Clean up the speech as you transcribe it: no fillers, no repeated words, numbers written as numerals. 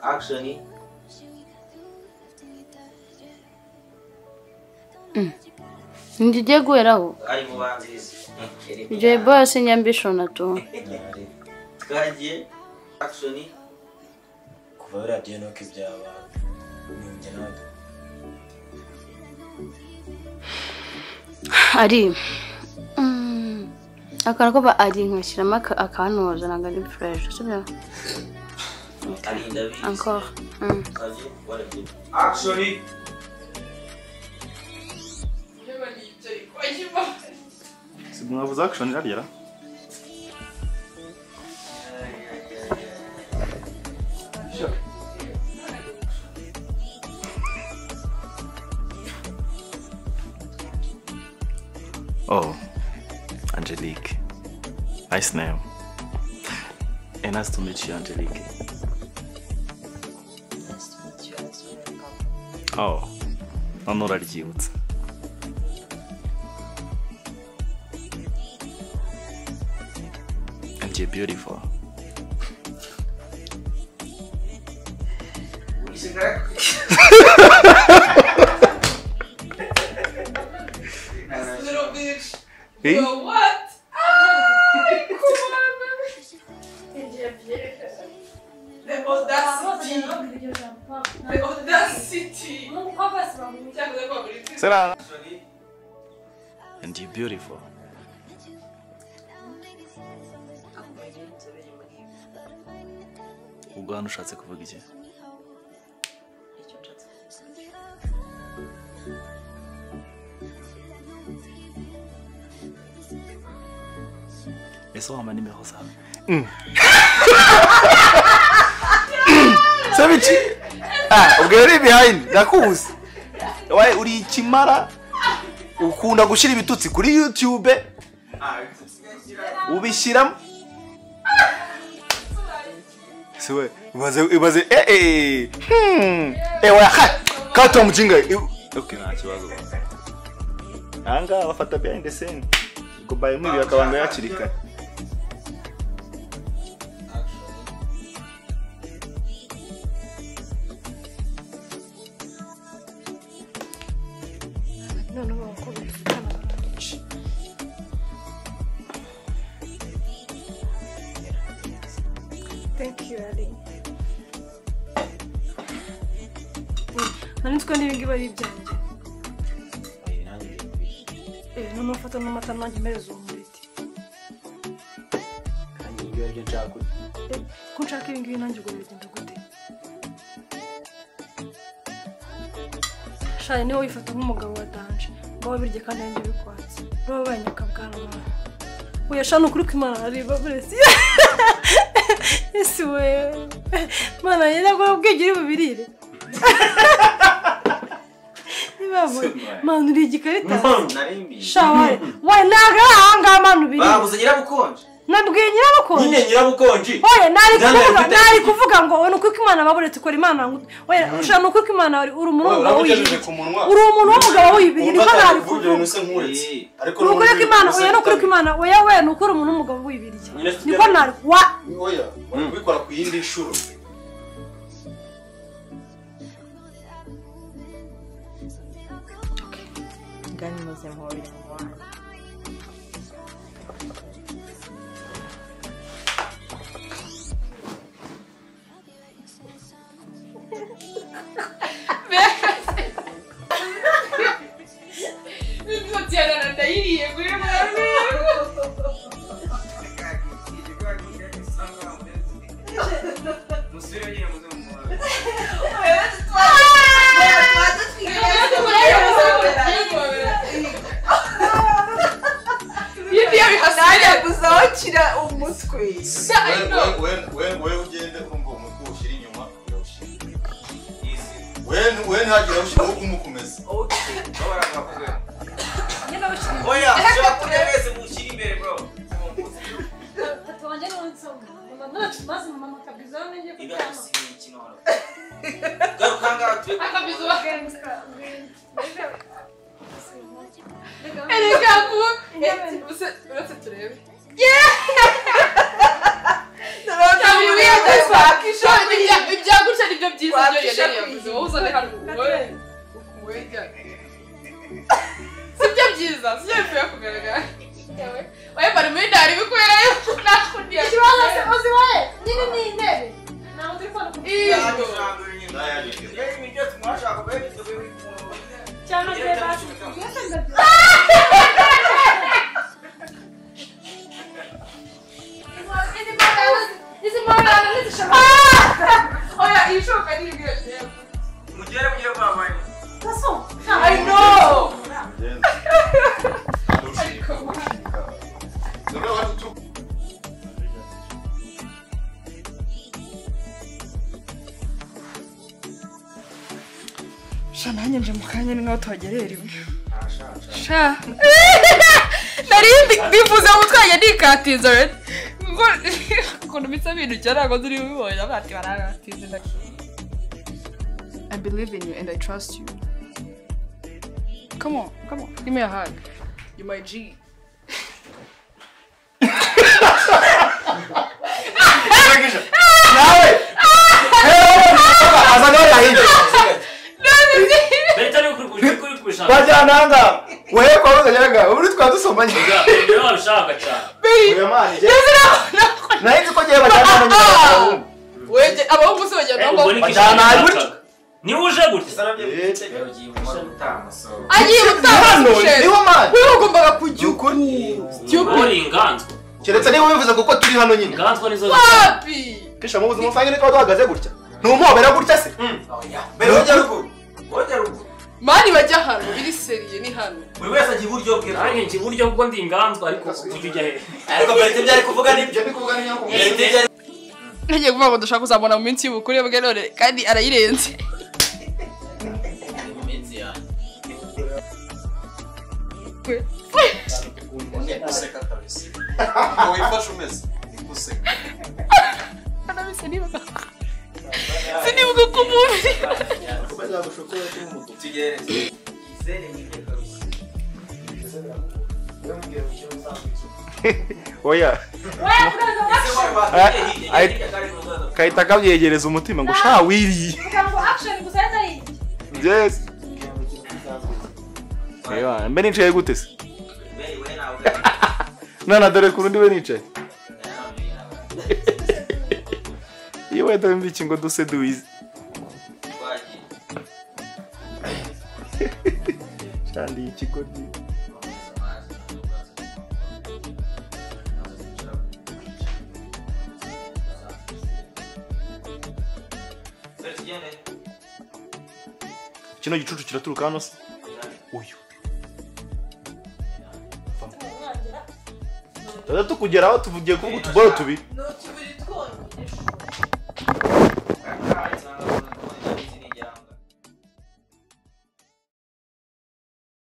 Action. Ndigiye guheraho. Ari mu banzizi. Ibyo boss nyambishona tu. Twagiye. Action. Kuva biragiye no kibyaba. Ninjye nawe. Ari. Akana ko ba ari nkashiramo akanoza nanga ari fresh. Sibyo? Encore. Action. C'est bon, vous action là, là. Oh, Angelique. Nice name. And nice to meet you, Angelique. Nice to meet you as well. Oh, I'm not that cute. And you're beautiful. Little bitch. Hey? Yo, what? Come on, the audacity. The audacity. Sarah. And you're beautiful. Ubwo hano ushatse kuvuga iki? Ese wampa nimero zawe? Sabichi. Ubwo uri behind ndakuzi. Wae uri ikimara ukunda gushira ibitutsi kuri YouTube. Ubishiramo. Siwe ibaze wa kato mujinga. Okay nta kibazo. Anga bafata behind the scene. Ubwo baye muri akabanga yakirika. Thank you, Ali. Nanitwa n'ibingi bari byanjye. N'amafata n'amata nanjye merezo umuriti. Kandi ibyo aribyo nshaka. Ko nshaka ibingi nanjye ngo bigenda gute? Shaye niwe wifata nk'umugabo wa danje. Ngo birye kandi nanjye bikwatse. Roho banyaka bwana mwana. Oya shano kuri kwimana ari baburesi. Ese we. Mana yenda ko ubwegere bubirire. Ibabo. Mana uri igikarita. Shawe. Wae naga hanga manu biri. Babuze nyirabukonje. Nabwiye nyirabukonje. Nyine nyirabukonje. Oya nari kuvuga ngo we nuko imana baburetse ko imana ngo oya ushaka nuko imana uri umuntu w'umugabo w'ibiri. Uri umuntu w'umugabo w'ibiri niko nari kuvuga. Ariko nuko reka imana oya nuko reka imana oya we nuko uri umuntu w'umugabo w'ibiri. Niko nari wa oya ubikora ku yindi nshuro. Gani maze mpori mu wana. When hagira ushaka kumukomeza. Okay. Oya, shaka kuneweze mushiri imbere bro. Tatuanje n'unsoma. Mama mazi mama kabizana nje Iba sini kinoro. Garukanga twe kabizwa gangster. Erega ku. Uretse turebe. Yeah. Ibya gutya ni byiza byo yari yavuze wowe uzane hano wowe wejya sibyo byiza sibyo bivuye kugaragara oye bari muri dari bikwera nakundi ikibazo se uzi wowe nyine ni intebe ntabwo turi kubona ku cyangwa se basi izi mbaraga nizishobora oya ishoka ni ibyo mugere kwa mani kaso I know sha nanjye nje mu kanya ni nkaho tuhagererewe sha nari bivuze mu twanya ndikatinze already ngo ukuntu bitsa bintu cyane ngo ziri bibonye abati baragatinze I believe in you and I trust you. Come on. Give me a hug. You're my G. nawe asa nawe yahinda Beta ni kuri kushaka bajyananga wewe kwa uzajyaga uri twadusomanye rero wabishaka cyane uyu mani nahinze ko giye bajyana Weje abahungu se bajyana ngo bajyana gutya ni uje gutya agiye hano niho mani wewe ugombaga kujya ukuri uri inganzwa keretse niba bivuze kuko turi hano nyine inganzwa nizo wapi kisha mu buzima usange niko duhagaze gutya ntumuhobera gutya se mbere ujya ruguru mani bajya hano iri seriye ni hano buri wese agiye iburyo bwe nanjye nje iburyo kuko ndi inganzwa ariko ujya ujya he ariko Berete byari kuvuga nibyo ngiye kuvuga ngo dushaka kuzabona mu minsi y'ubukure bwe none kandi arayirenze useka kabisa ngo wifashe umeze useka anabise nibuka sinibuka ko umuntu tugereze oya kahita kabyegereza umutima ngo sha wiriye ngo action gusa yari yes ewa mbe nicaye gute se nana dore kurundi we nicaye yewe dore mbiki ngo duse duize shandi ikigoryi kino gicucu kiraturuka hano se uyu tuza tukugeraho tuvugiye kuvuga utuboro tubiri